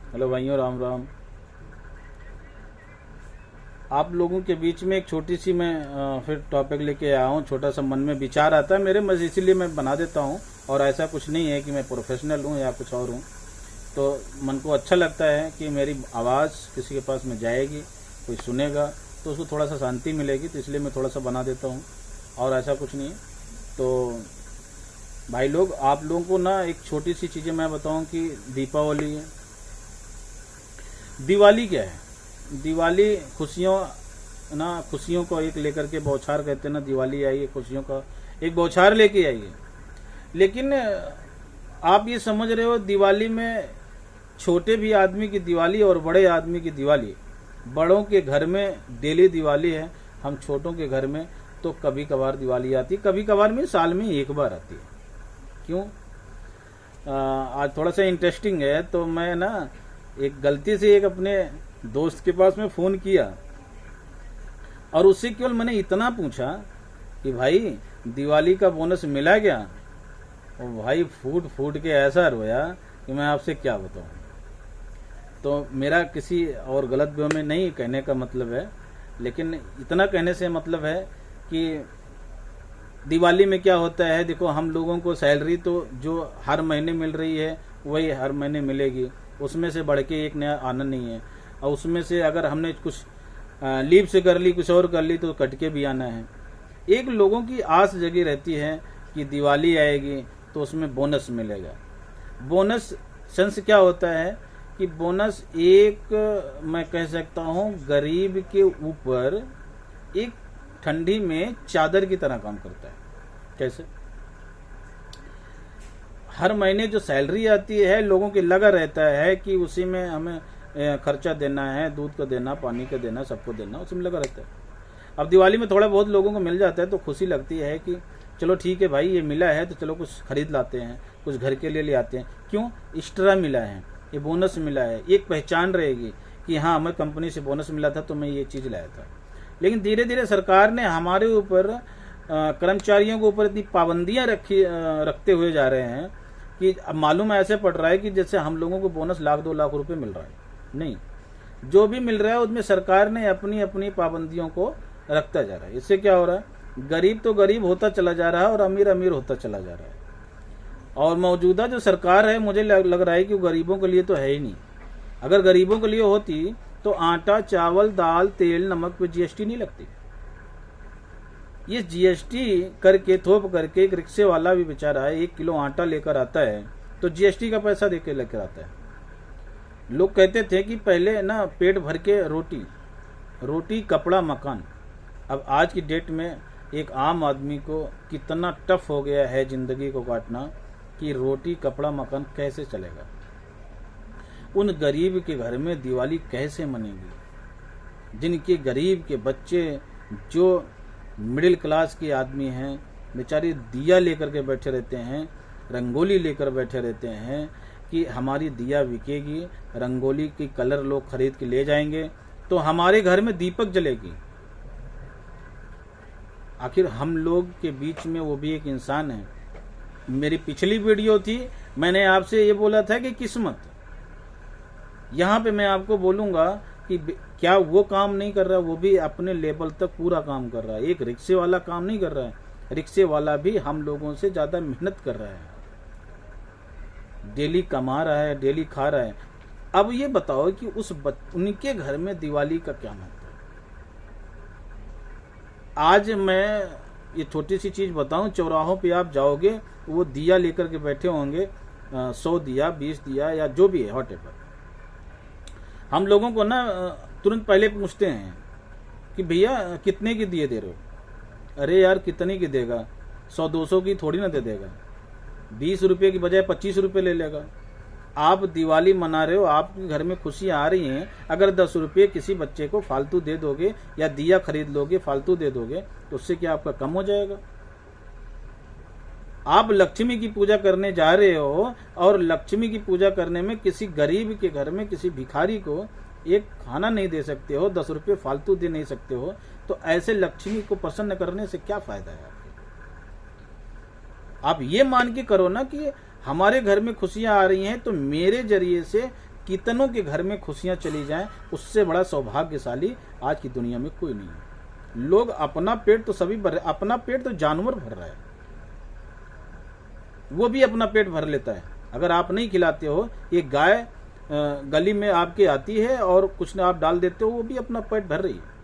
Hello भाइयों, राम राम। आप लोगों के बीच में एक छोटी सी मैं फिर टॉपिक लेके आया हूँ। छोटा सा मन में विचार आता है मेरे, बस इसीलिए मैं बना देता हूँ। और ऐसा कुछ नहीं है कि मैं प्रोफेशनल हूँ या कुछ और हूँ। तो मन को अच्छा लगता है कि मेरी आवाज़ किसी के पास में जाएगी, कोई सुनेगा तो उसको थोड़ा सा शांति मिलेगी, तो इसलिए मैं थोड़ा सा बना देता हूँ। और ऐसा कुछ नहीं है। तो भाई लोग, आप लोगों को ना एक छोटी सी चीज़ें मैं बताऊँ कि दीपावली है। दिवाली क्या है? दिवाली खुशियों, ना खुशियों को एक लेकर के बौछार कहते हैं ना, दिवाली आई है खुशियों का एक बौछार लेके आई है। लेकिन आप ये समझ रहे हो, दिवाली में छोटे भी आदमी की दिवाली और बड़े आदमी की दिवाली। बड़ों के घर में डेली दिवाली है, हम छोटों के घर में तो कभी कभार दिवाली आती है। कभी कभार में साल में एक बार आती है। क्यों? आज थोड़ा सा इंटरेस्टिंग है। तो मैं ना एक गलती से एक अपने दोस्त के पास में फ़ोन किया और उससे केवल मैंने इतना पूछा कि भाई दिवाली का बोनस मिला क्या? और भाई फूट फूट के ऐसा रोया कि मैं आपसे क्या बताऊं। तो मेरा किसी और गलत वे में नहीं कहने का मतलब है, लेकिन इतना कहने से मतलब है कि दिवाली में क्या होता है। देखो, हम लोगों को सैलरी तो जो हर महीने मिल रही है वही हर महीने मिलेगी, उसमें से बढ़ के एक नया आना नहीं है। और उसमें से अगर हमने कुछ लीव से कर ली, कुछ और कर ली, तो कट के भी आना है। एक लोगों की आस जगी रहती है कि दिवाली आएगी तो उसमें बोनस मिलेगा। बोनस सेंस क्या होता है कि बोनस एक, मैं कह सकता हूँ, गरीब के ऊपर एक ठंडी में चादर की तरह काम करता है। कैसे? हर महीने जो सैलरी आती है, लोगों की लगा रहता है कि उसी में हमें खर्चा देना है, दूध का देना, पानी का देना, सबको देना, उसी में लगा रहता है। अब दिवाली में थोड़ा बहुत लोगों को मिल जाता है तो खुशी लगती है कि चलो ठीक है भाई, ये मिला है तो चलो कुछ खरीद लाते हैं, कुछ घर के लिए ले आते हैं। क्यों? एक्स्ट्रा मिला है, ये बोनस मिला है, एक पहचान रहेगी कि हाँ, हमें कंपनी से बोनस मिला था तो मैं ये चीज़ लाया था। लेकिन धीरे धीरे सरकार ने हमारे ऊपर, कर्मचारियों के ऊपर इतनी पाबंदियां रखते हुए जा रहे हैं कि अब मालूम ऐसे पड़ रहा है कि जैसे हम लोगों को बोनस लाख 2 लाख रुपए मिल रहा है। नहीं, जो भी मिल रहा है उसमें सरकार ने अपनी अपनी पाबंदियों को रखता जा रहा है। इससे क्या हो रहा है? गरीब तो गरीब होता चला जा रहा है और अमीर अमीर होता चला जा रहा है। और मौजूदा जो सरकार है, मुझे लग रहा है कि वो गरीबों के लिए तो है ही नहीं। अगर गरीबों के लिए होती तो आटा, चावल, दाल, तेल, नमक पे जीएसटी नहीं लगती। ये जीएसटी करके, थोप करके, एक रिक्शे वाला भी बेचारा है, 1 किलो आटा लेकर आता है तो जीएसटी का पैसा दे के लेकर आता है। लोग कहते थे कि पहले ना पेट भर के रोटी रोटी कपड़ा मकान। अब आज की डेट में एक आम आदमी को कितना टफ हो गया है जिंदगी को काटना कि रोटी कपड़ा मकान कैसे चलेगा। उन गरीब के घर में दिवाली कैसे मनेगी? जिनके गरीब के बच्चे, जो मिडिल क्लास के आदमी हैं, बेचारे दिया लेकर के बैठे रहते हैं, रंगोली लेकर बैठे रहते हैं कि हमारी दिया बिकेगी, रंगोली की कलर लोग खरीद के ले जाएंगे तो हमारे घर में दीपक जलेगी। आखिर हम लोग के बीच में वो भी एक इंसान है। मेरी पिछली वीडियो थी, मैंने आपसे ये बोला था कि किस्मत। यहाँ पे मैं आपको बोलूँगा कि क्या वो काम नहीं कर रहा? वो भी अपने लेवल तक पूरा काम कर रहा है। एक रिक्शे वाला काम नहीं कर रहा है, रिक्शे वाला भी हम लोगों से ज़्यादा मेहनत कर रहा है, डेली कमा रहा है, डेली खा रहा है। अब ये बताओ कि उनके घर में दिवाली का क्या महत्व है? आज मैं ये छोटी सी चीज़ बताऊं, चौराहों पे आप जाओगे, वो दिया लेकर के बैठे होंगे, 100 दिया, 20 दिया, या जो भी है हॉट एवर। हम लोगों को ना तुरंत पहले पूछते हैं कि भैया कितने की दिए दे रहे हो? अरे यार, कितने की देगा? 100-200 की थोड़ी ना दे देगा। 20 रुपये की बजाय 25 रुपये ले लेगा। आप दिवाली मना रहे हो, आपके घर में खुशियाँ आ रही हैं, अगर 10 रुपये किसी बच्चे को फालतू दे दोगे या दिया खरीद लोगे फालतू दे दोगे तो उससे क्या आपका कम हो जाएगा? आप लक्ष्मी की पूजा करने जा रहे हो और लक्ष्मी की पूजा करने में किसी गरीब के घर में किसी भिखारी को एक खाना नहीं दे सकते हो, 10 रुपये फालतू दे नहीं सकते हो, तो ऐसे लक्ष्मी को प्रसन्न करने से क्या फायदा है आपको? आप ये मान के करो ना कि हमारे घर में खुशियां आ रही हैं तो मेरे जरिए से कितनों के घर में खुशियां चली जाएं, उससे बड़ा सौभाग्यशाली आज की दुनिया में कोई नहीं है। लोग अपना पेट तो सभी भर, अपना पेट तो जानवर भर रहा है, वो भी अपना पेट भर लेता है। अगर आप नहीं खिलाते हो, एक गाय गली में आपके आती है और कुछ न आप डाल देते हो, वो भी अपना पेट भर रही है।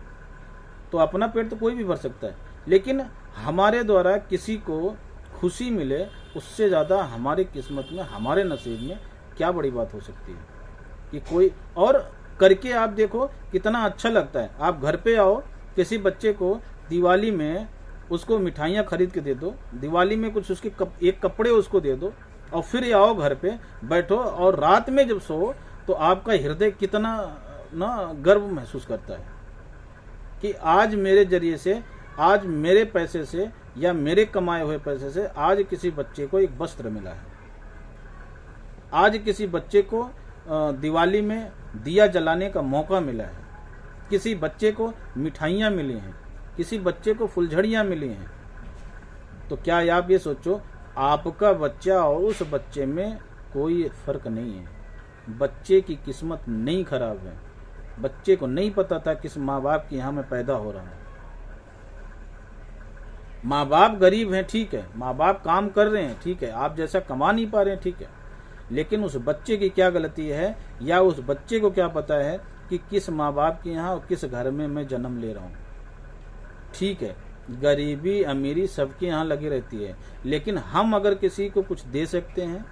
तो अपना पेट तो कोई भी भर सकता है, लेकिन हमारे द्वारा किसी को खुशी मिले, उससे ज़्यादा हमारी किस्मत में, हमारे नसीब में क्या बड़ी बात हो सकती है कि कोई और करके आप देखो कितना अच्छा लगता है। आप घर पे आओ, किसी बच्चे को दिवाली में उसको मिठाइयाँ खरीद के दे दो, दिवाली में कुछ उसके एक कपड़े उसको दे दो, और फिर आओ घर पे बैठो, और रात में जब सो तो आपका हृदय कितना ना गर्व महसूस करता है कि आज मेरे जरिए से, आज मेरे पैसे से या मेरे कमाए हुए पैसे से आज किसी बच्चे को एक वस्त्र मिला है, आज किसी बच्चे को दिवाली में दिया जलाने का मौका मिला है, किसी बच्चे को मिठाइयाँ मिली हैं, किसी बच्चे को फुलझड़ियाँ मिली हैं। तो क्या आप ये सोचो, आपका बच्चा और उस बच्चे में कोई फर्क नहीं है। बच्चे की किस्मत नहीं खराब है, बच्चे को नहीं पता था किस माँ बाप के यहाँ मैं पैदा हो रहा हूँ। माँ बाप गरीब हैं, ठीक है, माँ बाप काम कर रहे हैं, ठीक है, आप जैसा कमा नहीं पा रहे हैं, ठीक है, लेकिन उस बच्चे की क्या गलती है, या उस बच्चे को क्या पता है कि किस माँ बाप के यहाँ और किस घर में मैं जन्म ले रहा हूँ। ठीक है, गरीबी अमीरी सबके यहाँ लगी रहती है, लेकिन हम अगर किसी को कुछ दे सकते हैं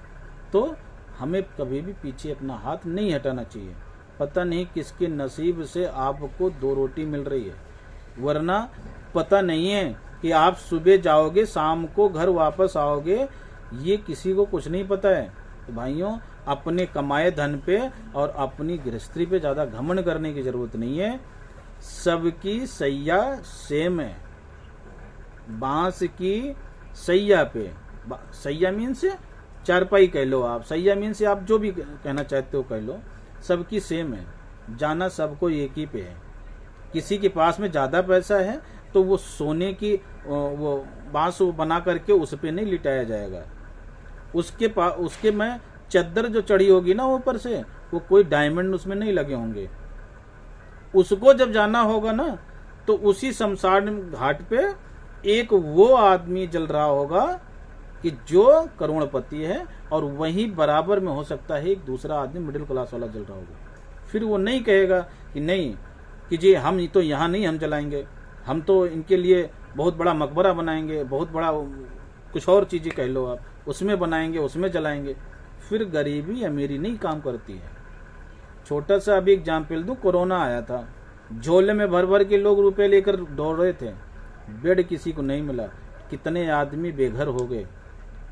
तो हमें कभी भी पीछे अपना हाथ नहीं हटाना चाहिए। पता नहीं किसके नसीब से आपको 2 रोटी मिल रही है, वरना पता नहीं है कि आप सुबह जाओगे शाम को घर वापस आओगे, ये किसी को कुछ नहीं पता है। तो भाइयों, अपने कमाए धन पे और अपनी गृहस्थी पे ज़्यादा घमंड करने की जरूरत नहीं है। सबकी सैया सेम है, बांस की सैया पे, सैया मीन से चारपाई कह लो आप, सैया मीन से आप जो भी कहना चाहते हो कह लो, सबकी सेम है, जाना सबको एक ही पे है। किसी के पास में ज़्यादा पैसा है तो वो सोने की वो बांस बना करके उस पे नहीं लिटाया जाएगा, उसके में चद्दर जो चढ़ी होगी ना ऊपर से, वो कोई डायमंड उसमें नहीं लगे होंगे। उसको जब जाना होगा ना तो उसी शमशान घाट पे एक वो आदमी जल रहा होगा कि जो करोड़पति है, और वहीं बराबर में हो सकता है एक दूसरा आदमी मिडिल क्लास वाला जल रहा होगा। फिर वो नहीं कहेगा कि नहीं कि जी हम तो यहाँ नहीं हम जलाएंगे, हम तो इनके लिए बहुत बड़ा मकबरा बनाएंगे, बहुत बड़ा कुछ और चीज़ें कह लो आप, उसमें बनाएंगे, उसमें जलाएंगे। फिर गरीबी अमीरी नहीं काम करती है। छोटा सा अभी एग्जाम्पल दूं, कोरोना आया था, झोले में भर भर के लोग रुपए लेकर दौड़ रहे थे, बेड किसी को नहीं मिला, कितने आदमी बेघर हो गए,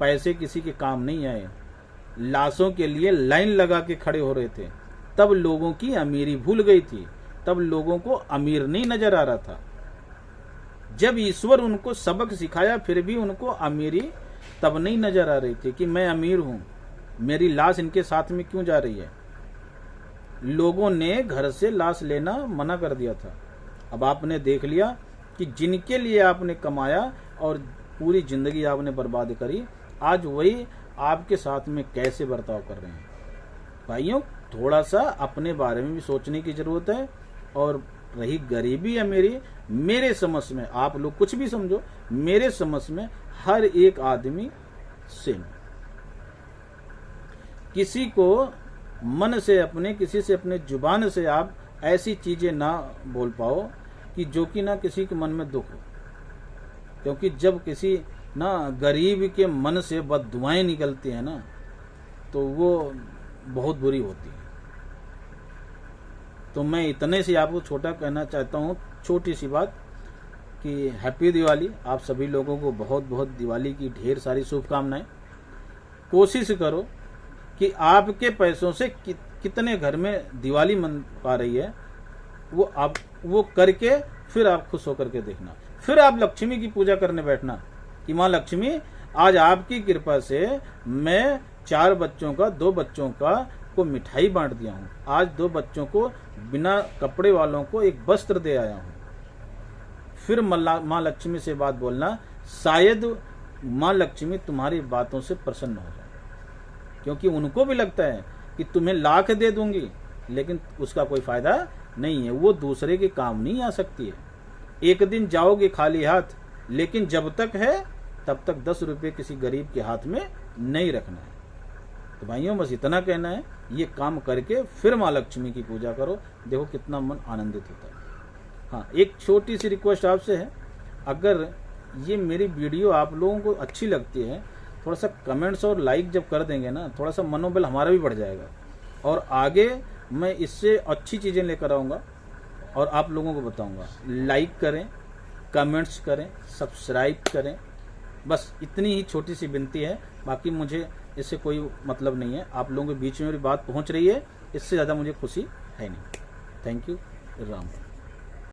पैसे किसी के काम नहीं आए, लाशों के लिए लाइन लगा के खड़े हो रहे थे। तब लोगों की अमीरी भूल गई थी, तब लोगों को अमीर नहीं नजर आ रहा था। जब ईश्वर उनको सबक सिखाया फिर भी उनको अमीरी तब नहीं नजर आ रही थी कि मैं अमीर हूं, मेरी लाश इनके साथ में क्यों जा रही है। लोगों ने घर से लाश लेना मना कर दिया था। अब आपने देख लिया कि जिनके लिए आपने कमाया और पूरी जिंदगी आपने बर्बाद करी, आज वही आपके साथ में कैसे बर्ताव कर रहे हैं। भाइयों, थोड़ा सा अपने बारे में भी सोचने की जरूरत है। और रही गरीबी अमीरी, मेरे समझ में, आप लोग कुछ भी समझो, मेरे समझ में हर एक आदमी सेम। किसी को मन से अपने, किसी से अपने जुबान से आप ऐसी चीजें ना बोल पाओ कि जो कि ना किसी के मन में दुख हो, क्योंकि जब किसी ना गरीब के मन से बददुआएं निकलती है ना तो वो बहुत बुरी होती है। तो मैं इतने से आपको छोटा कहना चाहता हूँ, छोटी सी बात, कि हैप्पी दिवाली। आप सभी लोगों को बहुत बहुत दिवाली की ढेर सारी शुभकामनाएं। कोशिश करो कि आपके पैसों से कितने घर में दिवाली मन पा रही है, वो आप वो करके फिर आप खुश होकर के देखना। फिर आप लक्ष्मी की पूजा करने बैठना कि माँ लक्ष्मी, आज आपकी कृपा से मैं 4 बच्चों का, 2 बच्चों का को मिठाई बांट दिया हूँ, आज 2 बच्चों को बिना कपड़े वालों को एक वस्त्र दे आया हूँ। फिर माँ लक्ष्मी से बात बोलना, शायद माँ लक्ष्मी तुम्हारी बातों से प्रसन्न हो जाए, क्योंकि उनको भी लगता है कि तुम्हें लाख दे दूंगी लेकिन उसका कोई फायदा नहीं है, वो दूसरे के काम नहीं आ सकती है। एक दिन जाओगे खाली हाथ, लेकिन जब तक है तब तक 10 रुपये किसी गरीब के हाथ में नहीं रखना है। तो भाइयों बस इतना कहना है, ये काम करके फिर माँ लक्ष्मी की पूजा करो, देखो कितना मन आनंदित होता है। हाँ, एक छोटी सी रिक्वेस्ट आपसे है, अगर ये मेरी वीडियो आप लोगों को अच्छी लगती है, थोड़ा सा कमेंट्स और लाइक जब कर देंगे ना, थोड़ा सा मनोबल हमारा भी बढ़ जाएगा और आगे मैं इससे अच्छी चीज़ें लेकर आऊँगा और आप लोगों को बताऊँगा। लाइक करें, कमेंट्स करें, सब्सक्राइब करें, बस इतनी ही छोटी सी विनती है। बाकी मुझे इससे कोई मतलब नहीं है, आप लोगों के बीच में मेरी बात पहुँच रही है, इससे ज़्यादा मुझे खुशी है नहीं। Thank you. राम।